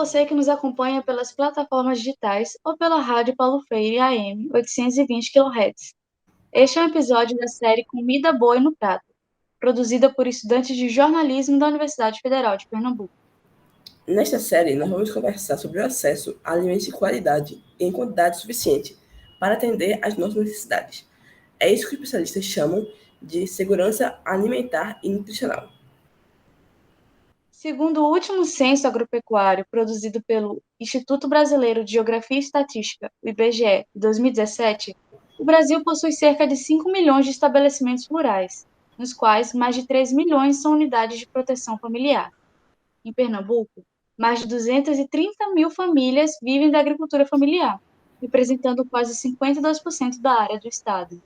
você que nos acompanha pelas plataformas digitais ou pela Rádio Paulo Freire AM 820 kHz. Este é um episódio da série Comida Boa e no Prato, produzida por estudantes de jornalismo da Universidade Federal de Pernambuco. Nesta série, nós vamos conversar sobre o acesso a alimentos de qualidade e em quantidade suficiente para atender às nossas necessidades. É isso que os especialistas chamam de segurança alimentar e nutricional. Segundo o último censo agropecuário produzido pelo Instituto Brasileiro de Geografia e Estatística, o IBGE, de 2017, o Brasil possui cerca de 5 milhões de estabelecimentos rurais, nos quais mais de 3 milhões são unidades de proteção familiar. Em Pernambuco, mais de 230 mil famílias vivem da agricultura familiar, representando quase 52% da área do estado.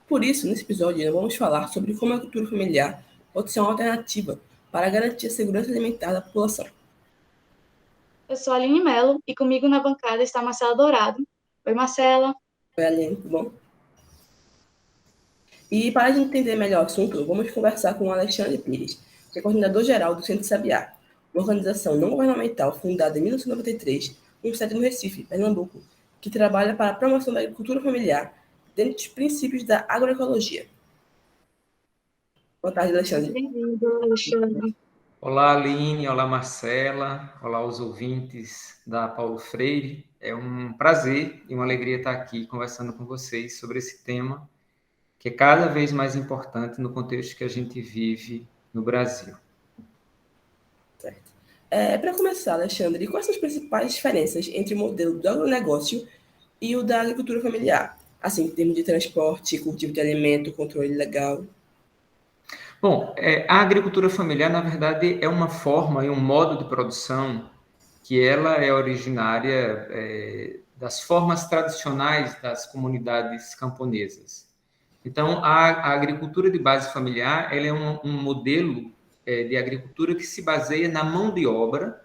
Por isso, nesse episódio, nós vamos falar sobre como a agricultura familiar pode ser uma alternativa para garantir a segurança alimentar da população. Eu sou a Aline Mello e comigo na bancada está a Marcela Dourado. Oi, Marcela. Oi, Aline, tudo bom? E para a gente entender melhor o assunto, vamos conversar com o Alexandre Pires, que é coordenador-geral do Centro Sabiá, uma organização não governamental fundada em 1993, em sede no Recife, Pernambuco, que trabalha para a promoção da agricultura familiar dentro dos princípios da agroecologia. Boa tarde, Alexandre. Bem-vindo, Alexandre. Olá, Aline. Olá, Marcela. Olá, os ouvintes da Paulo Freire. É um prazer e uma alegria estar aqui conversando com vocês sobre esse tema que é cada vez mais importante no contexto que a gente vive no Brasil. Certo. Para começar, Alexandre, quais são as principais diferenças entre o modelo do agronegócio e o da agricultura familiar? Assim, em termos de transporte, cultivo de alimento, controle legal. Bom, a agricultura familiar, na verdade, é uma forma e um modo de produção que ela é originária das formas tradicionais das comunidades camponesas. Então, a agricultura de base familiar ela é um modelo de agricultura que se baseia na mão de obra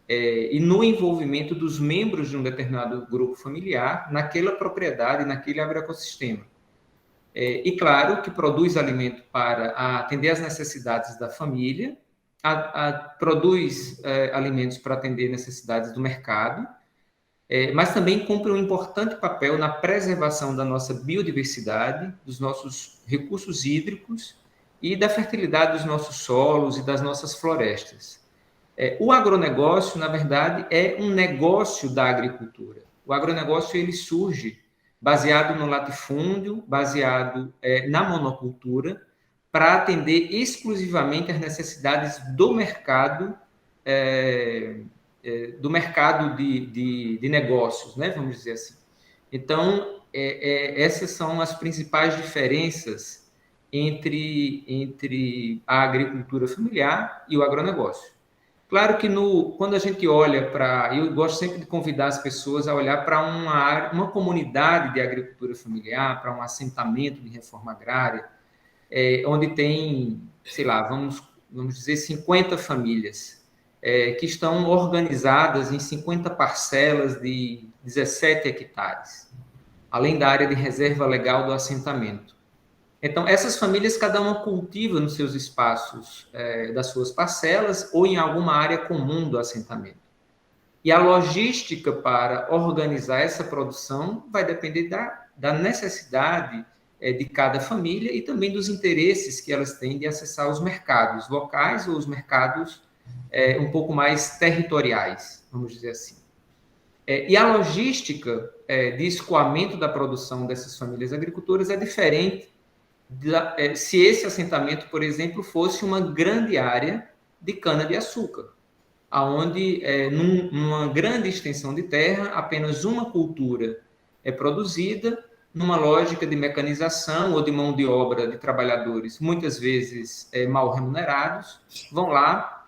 e no envolvimento dos membros de um determinado grupo familiar naquela propriedade, naquele agroecossistema. E claro que produz alimento para atender às necessidades da família, produz alimentos para atender necessidades do mercado, mas também cumpre um importante papel na preservação da nossa biodiversidade, dos nossos recursos hídricos e da fertilidade dos nossos solos e das nossas florestas. O agronegócio, na verdade, é um negócio da agricultura. O agronegócio ele surge baseado no latifúndio, baseado na monocultura, para atender exclusivamente às necessidades do mercado de negócios, né? Vamos dizer assim. Então, essas são as principais diferenças entre a agricultura familiar e o agronegócio. Claro que quando a gente olha eu gosto sempre de convidar as pessoas a olhar para uma comunidade de agricultura familiar, para um assentamento de reforma agrária, onde tem, sei lá, vamos dizer 50 famílias, que estão organizadas em 50 parcelas de 17 hectares, além da área de reserva legal do assentamento. Então, essas famílias, cada uma cultiva nos seus espaços das suas parcelas ou em alguma área comum do assentamento. E a logística para organizar essa produção vai depender da necessidade de cada família e também dos interesses que elas têm de acessar os mercados locais ou os mercados um pouco mais territoriais, vamos dizer assim. E a logística de escoamento da produção dessas famílias agricultoras é diferente se esse assentamento, por exemplo, fosse uma grande área de cana-de-açúcar, onde, numa grande extensão de terra, apenas uma cultura é produzida, numa lógica de mecanização ou de mão de obra de trabalhadores, muitas vezes mal remunerados, vão lá,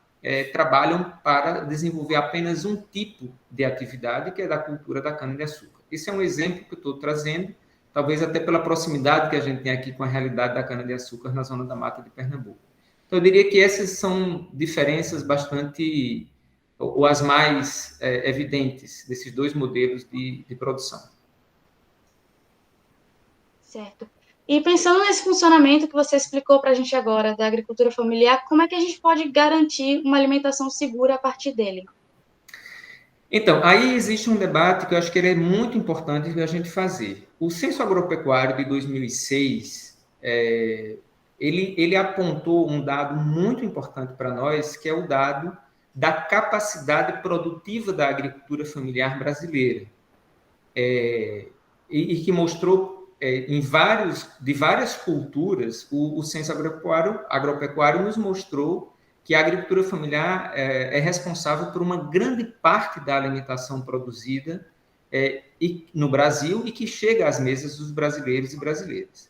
trabalham para desenvolver apenas um tipo de atividade, que é da cultura da cana-de-açúcar. Esse é um exemplo que eu estou trazendo, talvez até pela proximidade que a gente tem aqui com a realidade da cana-de-açúcar na zona da Mata de Pernambuco. Então, eu diria que essas são diferenças bastante, ou as mais evidentes, desses dois modelos de produção. Certo. E pensando nesse funcionamento que você explicou para a gente agora, da agricultura familiar, como é que a gente pode garantir uma alimentação segura a partir dele? Então, aí existe um debate que eu acho que ele é muito importante de a gente fazer. O Censo Agropecuário de 2006, ele apontou um dado muito importante para nós, que é o dado da capacidade produtiva da agricultura familiar brasileira. E que mostrou de várias culturas, o Censo Agropecuário nos mostrou que a agricultura familiar é responsável por uma grande parte da alimentação produzida no Brasil e que chega às mesas dos brasileiros e brasileiras.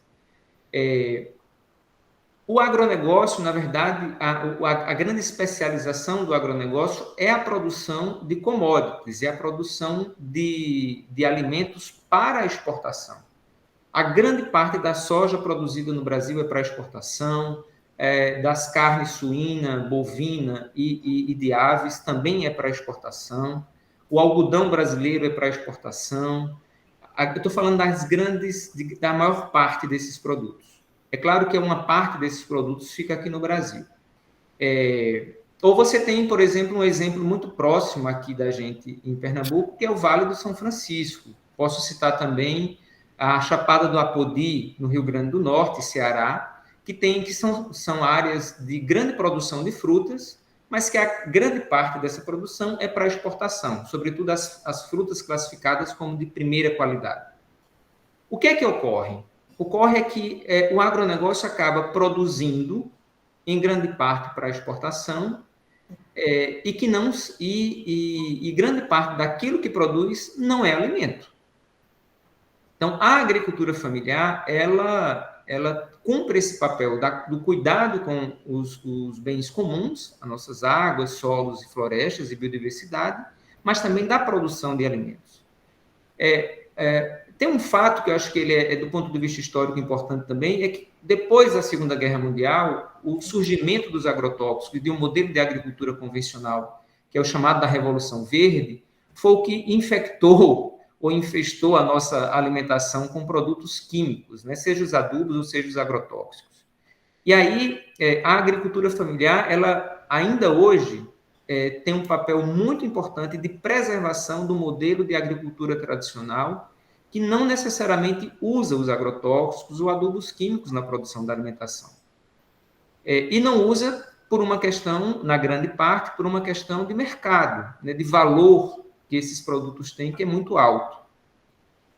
O agronegócio, na verdade, a grande especialização do agronegócio é a produção de commodities, é a produção de alimentos para a exportação. A grande parte da soja produzida no Brasil é para exportação, das carnes suína, bovina e de aves também é para exportação. O algodão brasileiro é para exportação. Eu estou falando da maior parte desses produtos. É claro que uma parte desses produtos fica aqui no Brasil. Ou você tem, por exemplo, um exemplo muito próximo aqui da gente em Pernambuco, que é o Vale do São Francisco. Posso citar também a Chapada do Apodi, no Rio Grande do Norte, Ceará, que são áreas de grande produção de frutas, mas que a grande parte dessa produção é para exportação, sobretudo as frutas classificadas como de primeira qualidade. O que é que ocorre? Ocorre que o agronegócio acaba produzindo, em grande parte para exportação, e grande parte daquilo que produz não é alimento. Então, a agricultura familiar, ela cumpre esse papel do cuidado com os bens comuns, as nossas águas, solos e florestas e biodiversidade, mas também da produção de alimentos. Tem um fato que eu acho que ele do ponto de vista histórico, importante também, é que depois da Segunda Guerra Mundial, o surgimento dos agrotóxicos e de um modelo de agricultura convencional, que é o chamado da Revolução Verde, foi o que infectou ou infestou a nossa alimentação com produtos químicos, né? Seja os adubos ou seja os agrotóxicos. E aí, a agricultura familiar, ela ainda hoje tem um papel muito importante de preservação do modelo de agricultura tradicional, que não necessariamente usa os agrotóxicos ou adubos químicos na produção da alimentação. E não usa por uma questão, na grande parte, por uma questão de mercado, né, de valor que esses produtos têm, que é muito alto.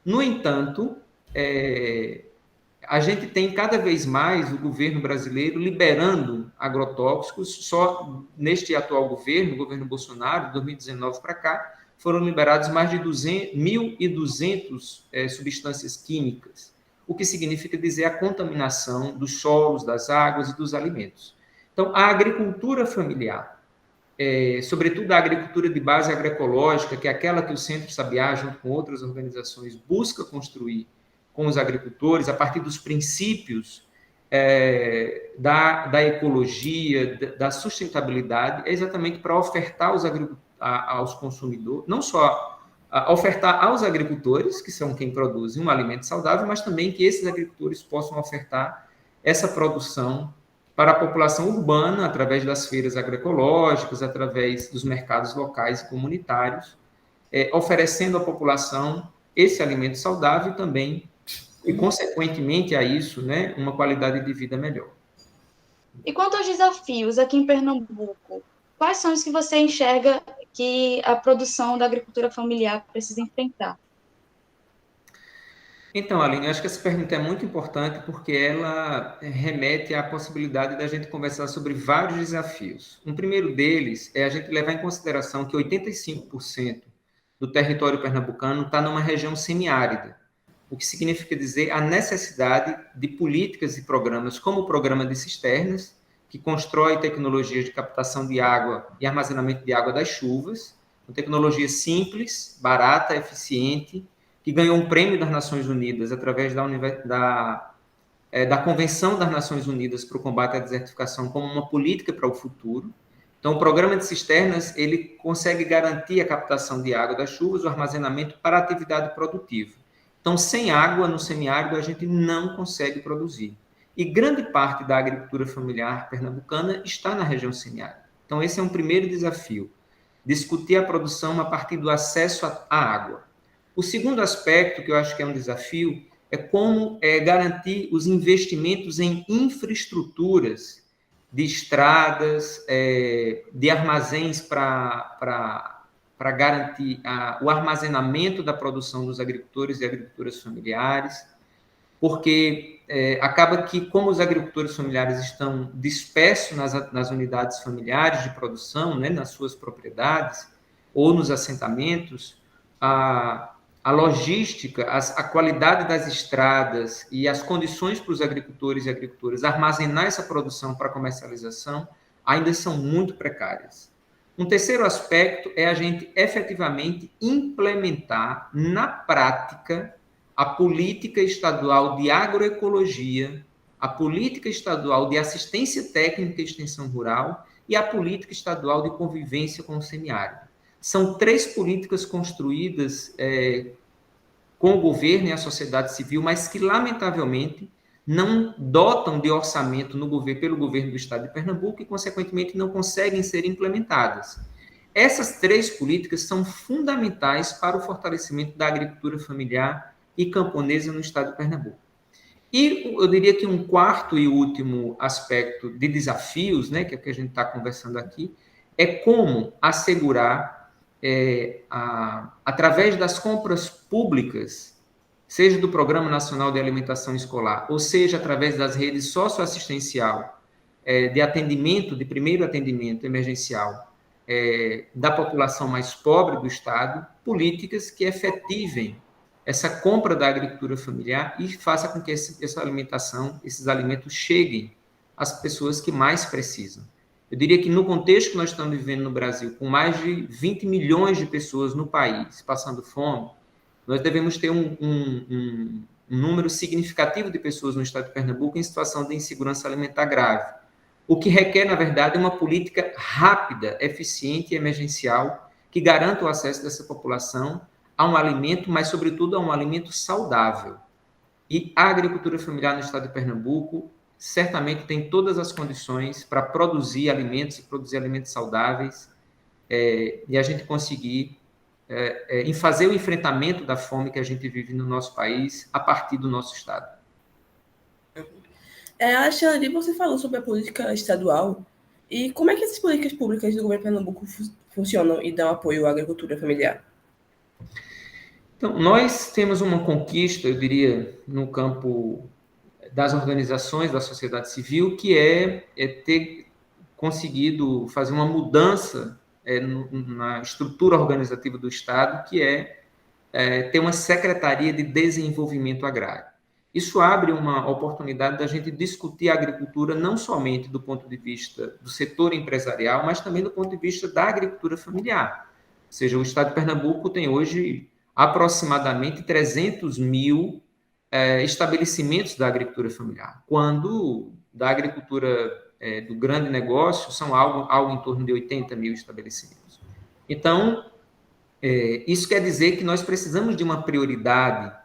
No entanto, a gente tem cada vez mais o governo brasileiro liberando agrotóxicos. Só neste atual governo, o governo Bolsonaro, de 2019 para cá, foram liberados mais de 1.200 substâncias químicas, o que significa dizer a contaminação dos solos, das águas e dos alimentos. Então, a agricultura familiar, sobretudo a agricultura de base agroecológica, que é aquela que o Centro Sabiá, junto com outras organizações, busca construir com os agricultores, a partir dos princípios da ecologia, da sustentabilidade, é exatamente para ofertar aos consumidores, não só ofertar aos agricultores, que são quem produzem um alimento saudável, mas também que esses agricultores possam ofertar essa produção para a população urbana, através das feiras agroecológicas, através dos mercados locais e comunitários, oferecendo à população esse alimento saudável também, e, consequentemente a isso, né, uma qualidade de vida melhor. E quanto aos desafios aqui em Pernambuco, quais são os que você enxerga que a produção da agricultura familiar precisa enfrentar? Então, Aline, eu acho que essa pergunta é muito importante porque ela remete à possibilidade da gente conversar sobre vários desafios. Um primeiro deles é a gente levar em consideração que 85% do território pernambucano está numa região semiárida, o que significa dizer a necessidade de políticas e programas como o Programa de Cisternas, que constrói tecnologias de captação de água e armazenamento de água das chuvas, uma tecnologia simples, barata, eficiente, que ganhou um prêmio das Nações Unidas através da Convenção das Nações Unidas para o Combate à Desertificação como uma política para o futuro. Então, o Programa de Cisternas, ele consegue garantir a captação de água das chuvas, o armazenamento para a atividade produtiva. Então, sem água no semiárido, a gente não consegue produzir. E grande parte da agricultura familiar pernambucana está na região semiárida. Então, esse é um primeiro desafio, discutir a produção a partir do acesso à água. O segundo aspecto, que eu acho que é um desafio, é como garantir os investimentos em infraestruturas de estradas, de armazéns para garantir o armazenamento da produção dos agricultores e agricultoras familiares, porque acaba que, como os agricultores familiares estão dispersos nas unidades familiares de produção, né, nas suas propriedades ou nos assentamentos, a logística, a qualidade das estradas e as condições para os agricultores e agricultoras armazenar essa produção para comercialização ainda são muito precárias. Um terceiro aspecto é a gente efetivamente implementar na prática a política estadual de agroecologia, a política estadual de assistência técnica e extensão rural e a política estadual de convivência com o semiárido. São 3 políticas construídas com o governo e a sociedade civil, mas que, lamentavelmente, não dotam de orçamento pelo governo do estado de Pernambuco e, consequentemente, não conseguem ser implementadas. Essas 3 políticas são fundamentais para o fortalecimento da agricultura familiar e camponesa no estado de Pernambuco. E eu diria que um quarto e último aspecto de desafios, né, que é o que a gente está conversando aqui, é como assegurar, através das compras públicas, seja do Programa Nacional de Alimentação Escolar, ou seja, através das redes socioassistencial, de atendimento, de primeiro atendimento emergencial, da população mais pobre do estado, políticas que efetivem essa compra da agricultura familiar e faça com que essa alimentação, esses alimentos cheguem às pessoas que mais precisam. Eu diria que no contexto que nós estamos vivendo no Brasil, com mais de 20 milhões de pessoas no país passando fome, nós devemos ter um número significativo de pessoas no estado de Pernambuco em situação de insegurança alimentar grave, o que requer, na verdade, uma política rápida, eficiente e emergencial que garanta o acesso dessa população a um alimento, mas, sobretudo, a um alimento saudável. E a agricultura familiar no estado de Pernambuco certamente tem todas as condições para produzir alimentos e produzir alimentos saudáveis e a gente conseguir em fazer o enfrentamento da fome que a gente vive no nosso país a partir do nosso estado. Alexandre, você falou sobre a política estadual e como é que essas políticas públicas do governo de Pernambuco funcionam e dão apoio à agricultura familiar? Então, nós temos uma conquista, eu diria, no campo das organizações da sociedade civil, que é ter conseguido fazer uma mudança na estrutura organizativa do Estado, que é ter uma Secretaria de Desenvolvimento Agrário. Isso abre uma oportunidade da gente discutir a agricultura não somente do ponto de vista do setor empresarial, mas também do ponto de vista da agricultura familiar. Ou seja, o Estado de Pernambuco tem hoje aproximadamente 300 mil estabelecimentos da agricultura familiar, quando da agricultura do grande negócio são algo em torno de 80 mil estabelecimentos. Então, isso quer dizer que nós precisamos de uma prioridade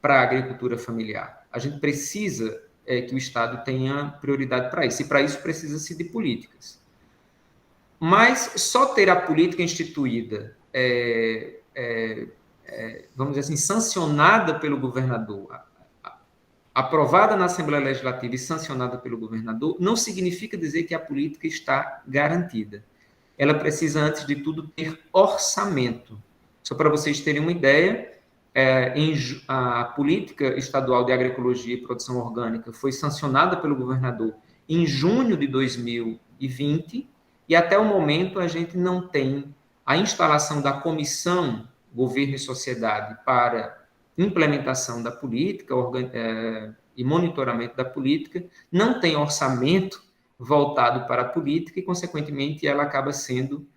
para a agricultura familiar. A gente precisa que o Estado tenha prioridade para isso, e para isso precisa-se de políticas. Mas só ter a política instituída, vamos dizer assim, sancionada pelo governador, aprovada na Assembleia Legislativa e sancionada pelo governador, não significa dizer que a política está garantida. Ela precisa, antes de tudo, ter orçamento. Só para vocês terem uma ideia, a política estadual de agroecologia e produção orgânica foi sancionada pelo governador em junho de 2020 e até o momento a gente não tem a instalação da comissão Governo e Sociedade para implementação da política e monitoramento da política, não tem orçamento voltado para a política e, consequentemente, ela acaba sendo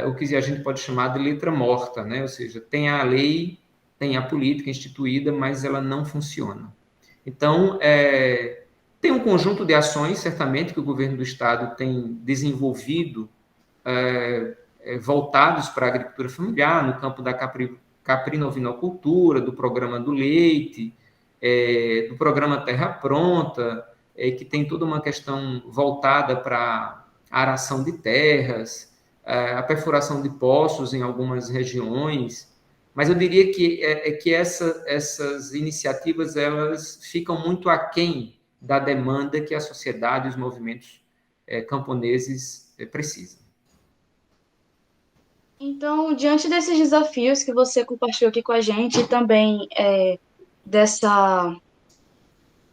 o que a gente pode chamar de letra morta, né? Ou seja, tem a lei, tem a política instituída, mas ela não funciona. Então, tem um conjunto de ações, certamente, que o governo do Estado tem desenvolvido voltados para a agricultura familiar, no campo da caprinovinocultura, do programa do leite, do programa Terra Pronta, que tem toda uma questão voltada para a aração de terras, a perfuração de poços em algumas regiões, mas eu diria que essas iniciativas elas ficam muito aquém da demanda que a sociedade e os movimentos camponeses precisam. Então, diante desses desafios que você compartilhou aqui com a gente, e também dessa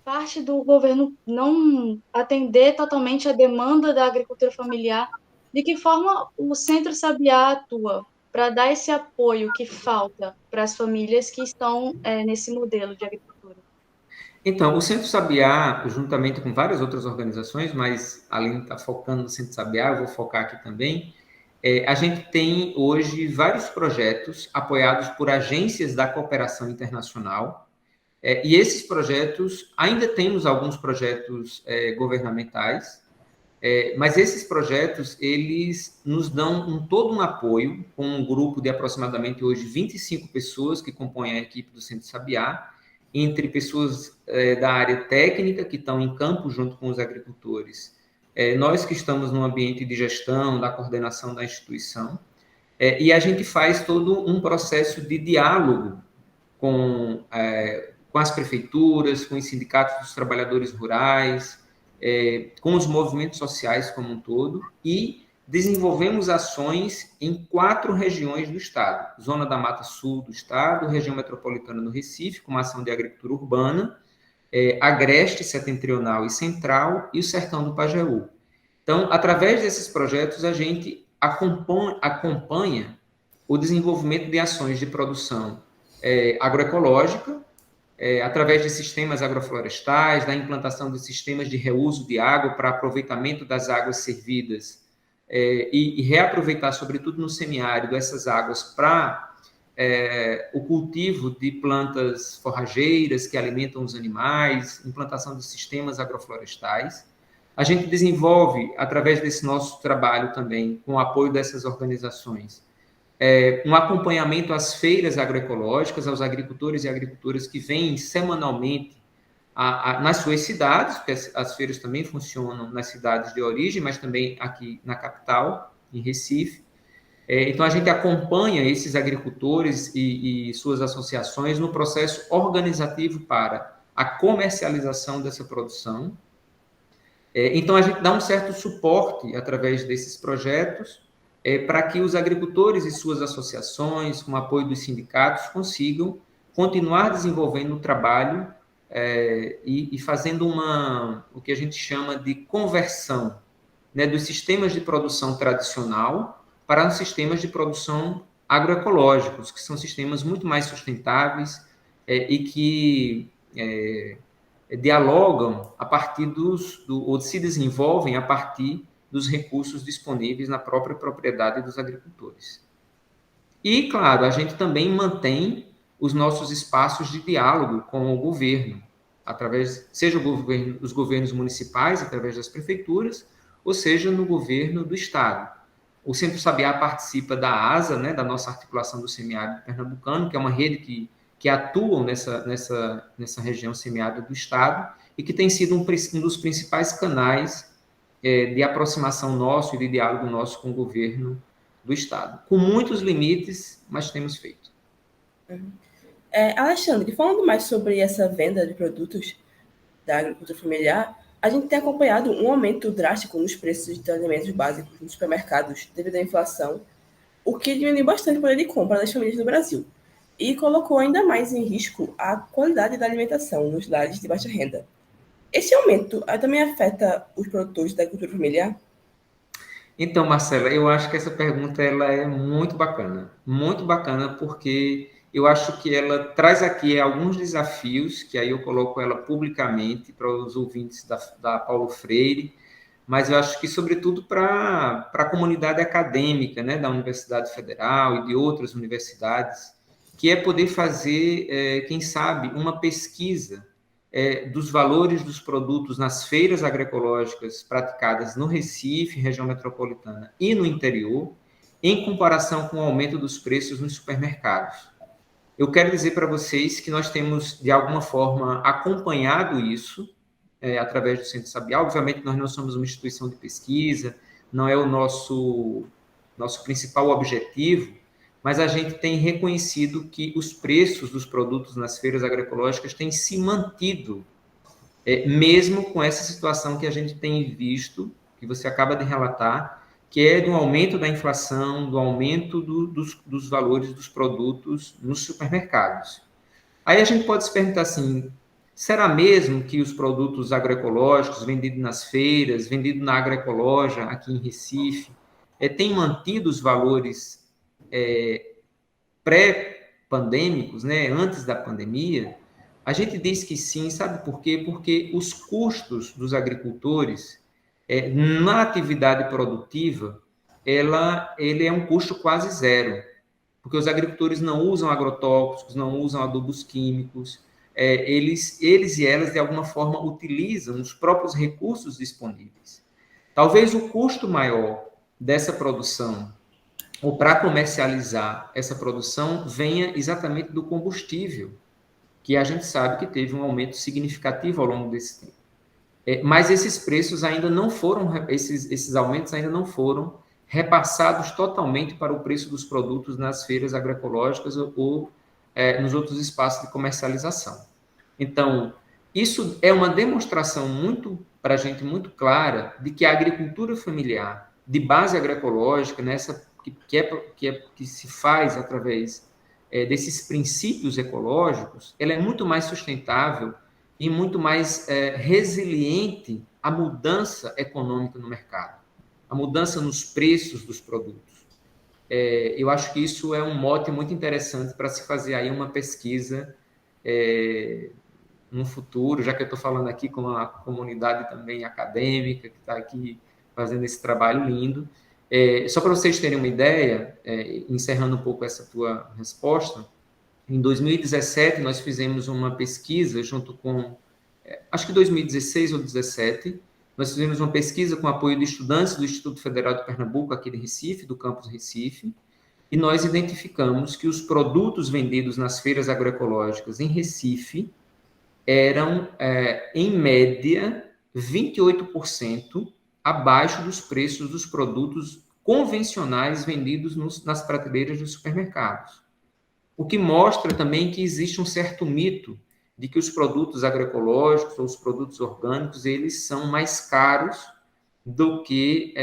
parte do governo não atender totalmente a demanda da agricultura familiar, de que forma o Centro Sabiá atua para dar esse apoio que falta para as famílias que estão nesse modelo de agricultura? Então, o Centro Sabiá, juntamente com várias outras organizações, mas além de estar focando no Centro Sabiá, eu vou focar aqui também, a gente tem hoje vários projetos apoiados por agências da cooperação internacional, e esses projetos, ainda temos alguns projetos governamentais, mas esses projetos, eles nos dão todo um apoio, com um grupo de aproximadamente hoje 25 pessoas que compõem a equipe do Centro Sabiá, entre pessoas da área técnica, que estão em campo junto com os agricultores, nós que estamos no ambiente de gestão, da coordenação da instituição, e a gente faz todo um processo de diálogo com as prefeituras, com os sindicatos dos trabalhadores rurais, com os movimentos sociais como um todo, e desenvolvemos ações em 4 regiões do estado: Zona da Mata Sul do estado, região metropolitana do Recife, com uma ação de agricultura urbana, Agreste Setentrional e Central, e o Sertão do Pajeú. Então, através desses projetos, a gente acompanha o desenvolvimento de ações de produção agroecológica, através de sistemas agroflorestais, da implantação de sistemas de reuso de água para aproveitamento das águas servidas e reaproveitar, sobretudo no semiárido, essas águas para o cultivo de plantas forrageiras que alimentam os animais, implantação de sistemas agroflorestais. A gente desenvolve, através desse nosso trabalho também, com o apoio dessas organizações, um acompanhamento às feiras agroecológicas, aos agricultores e agricultoras que vêm semanalmente nas suas cidades, porque as feiras também funcionam nas cidades de origem, mas também aqui na capital, em Recife. Então, a gente acompanha esses agricultores e suas associações no processo organizativo para a comercialização dessa produção. Então, a gente dá um certo suporte através desses projetos para que os agricultores e suas associações, com o apoio dos sindicatos, consigam continuar desenvolvendo o trabalho e fazendo o que a gente chama de conversão, né, dos sistemas de produção tradicional para os sistemas de produção agroecológicos, que são sistemas muito mais sustentáveis e que dialogam a partir ou se desenvolvem a partir dos recursos disponíveis na própria propriedade dos agricultores. E, claro, a gente também mantém os nossos espaços de diálogo com o governo, seja os governos municipais, através das prefeituras, ou seja, no governo do estado. O Centro Sabiá participa da ASA, né, da nossa articulação do semiárido pernambucano, que é uma rede que atua nessa região semiárida do estado e que tem sido um dos principais canais de aproximação nosso e de diálogo nosso com o governo do estado. Com muitos limites, mas temos feito. Alexandre, falando mais sobre essa venda de produtos da agricultura familiar, a gente tem acompanhado um aumento drástico nos preços de alimentos básicos nos supermercados devido à inflação, o que diminuiu bastante o poder de compra das famílias do Brasil e colocou ainda mais em risco a qualidade da alimentação nos lares de baixa renda. Esse aumento também afeta os produtores da agricultura familiar? Então, Marcela, eu acho que essa pergunta ela é muito bacana, porque eu acho que ela traz aqui alguns desafios, que aí eu coloco ela publicamente para os ouvintes da Paulo Freire, mas eu acho que, sobretudo, para a comunidade acadêmica, né, da Universidade Federal e de outras universidades, que é poder fazer, quem sabe, uma pesquisa dos valores dos produtos nas feiras agroecológicas praticadas no Recife, região metropolitana e no interior, em comparação com o aumento dos preços nos supermercados. Eu quero dizer para vocês que nós temos, de alguma forma, acompanhado isso através do Centro Sabiá. Obviamente, nós não somos uma instituição de pesquisa, não é o nosso nosso principal objetivo, mas a gente tem reconhecido que os preços dos produtos nas feiras agroecológicas têm se mantido, mesmo com essa situação que a gente tem visto, que você acaba de relatar, que é do aumento da inflação, do aumento dos valores dos produtos nos supermercados. Aí a gente pode se perguntar assim, será mesmo que os produtos agroecológicos vendidos nas feiras, vendidos na agroecologia aqui em Recife, têm mantido os valores pré-pandêmicos, né, antes da pandemia? A gente diz que sim, sabe por quê? Porque os custos dos agricultores na atividade produtiva, ele é um custo quase zero, porque os agricultores não usam agrotóxicos, não usam adubos químicos, eles e elas, de alguma forma, utilizam os próprios recursos disponíveis. Talvez o custo maior dessa produção, ou para comercializar essa produção, venha exatamente do combustível, que a gente sabe que teve um aumento significativo ao longo desse tempo. Mas esses preços ainda não foram, esses aumentos ainda não foram repassados totalmente para o preço dos produtos nas feiras agroecológicas ou nos outros espaços de comercialização. Então, isso é uma demonstração para a gente muito clara de que a agricultura familiar de base agroecológica, nessa que se faz através desses princípios ecológicos, ela é muito mais sustentável e muito mais resiliente à mudança econômica no mercado, a mudança nos preços dos produtos. Eu acho que isso é um mote muito interessante para se fazer aí uma pesquisa no futuro, já que eu estou falando aqui com uma comunidade também acadêmica que está aqui fazendo esse trabalho lindo. Só para vocês terem uma ideia, encerrando um pouco essa tua resposta, em 2017 nós fizemos uma pesquisa junto com, acho que 2016 ou 2017, nós fizemos uma pesquisa com apoio de estudantes do Instituto Federal de Pernambuco, aqui de Recife, do campus Recife, e nós identificamos que os produtos vendidos nas feiras agroecológicas em Recife eram, em média, 28% abaixo dos preços dos produtos convencionais vendidos nas prateleiras dos supermercados. O que mostra também que existe um certo mito de que os produtos agroecológicos ou os produtos orgânicos, eles são mais caros do que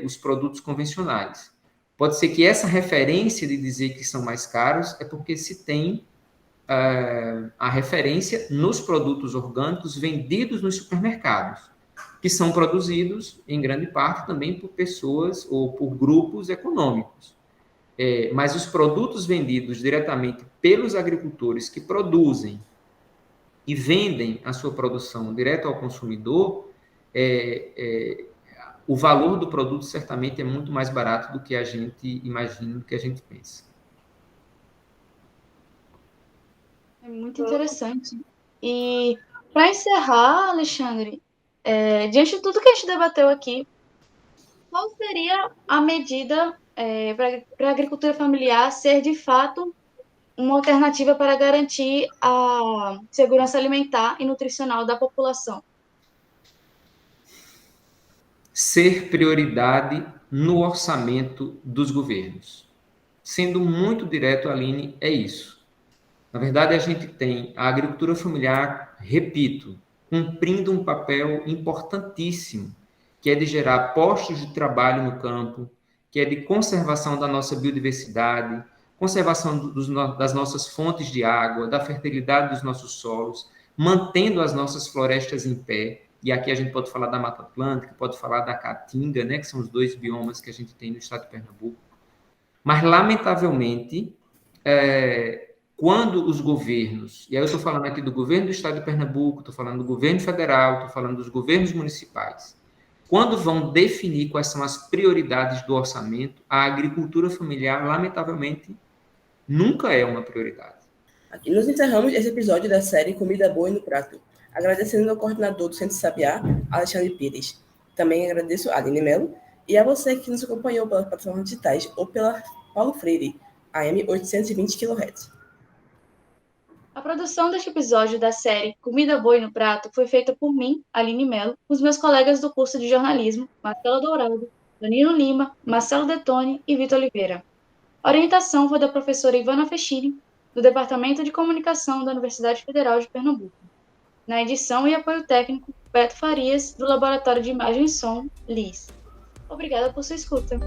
os produtos convencionais. Pode ser que essa referência de dizer que são mais caros é porque se tem a referência nos produtos orgânicos vendidos nos supermercados, que são produzidos, em grande parte, também por pessoas ou por grupos econômicos. Mas os produtos vendidos diretamente pelos agricultores que produzem e vendem a sua produção direto ao consumidor, o valor do produto certamente é muito mais barato do que a gente imagina, do que a gente pensa. É muito interessante. E para encerrar, Alexandre, diante de tudo que a gente debateu aqui, qual seria a medida para a agricultura familiar ser de fato uma alternativa para garantir a segurança alimentar e nutricional da população? Ser prioridade no orçamento dos governos. Sendo muito direto, Aline, é isso. Na verdade, a gente tem a agricultura familiar, repito, cumprindo um papel importantíssimo, que é de gerar postos de trabalho no campo, que é de conservação da nossa biodiversidade, conservação das nossas fontes de água, da fertilidade dos nossos solos, mantendo as nossas florestas em pé. E aqui a gente pode falar da Mata Atlântica, pode falar da Caatinga, né, que são os dois biomas que a gente tem no estado de Pernambuco. Mas, lamentavelmente, quando os governos, e aí eu estou falando aqui do governo do estado de Pernambuco, estou falando do governo federal, estou falando dos governos municipais, quando vão definir quais são as prioridades do orçamento, a agricultura familiar, lamentavelmente, nunca é uma prioridade. Aqui nós encerramos esse episódio da série Comida Boa e no Prato, agradecendo ao coordenador do Centro Sabiá, Alexandre Pires. Também agradeço a Aline Mello e a você que nos acompanhou pelas plataformas digitais ou pela Paulo Freire, AM 820 kHz. A produção deste episódio da série Comida Boa e no Prato foi feita por mim, Aline Mello, com os meus colegas do curso de jornalismo, Marcela Dourado, Danilo Lima, Marcelo Detoni e Vitor Oliveira. A orientação foi da professora Ivana Fechini, do Departamento de Comunicação da Universidade Federal de Pernambuco. Na edição e apoio técnico, Beto Farias, do Laboratório de Imagem e Som, LIS. Obrigada por sua escuta.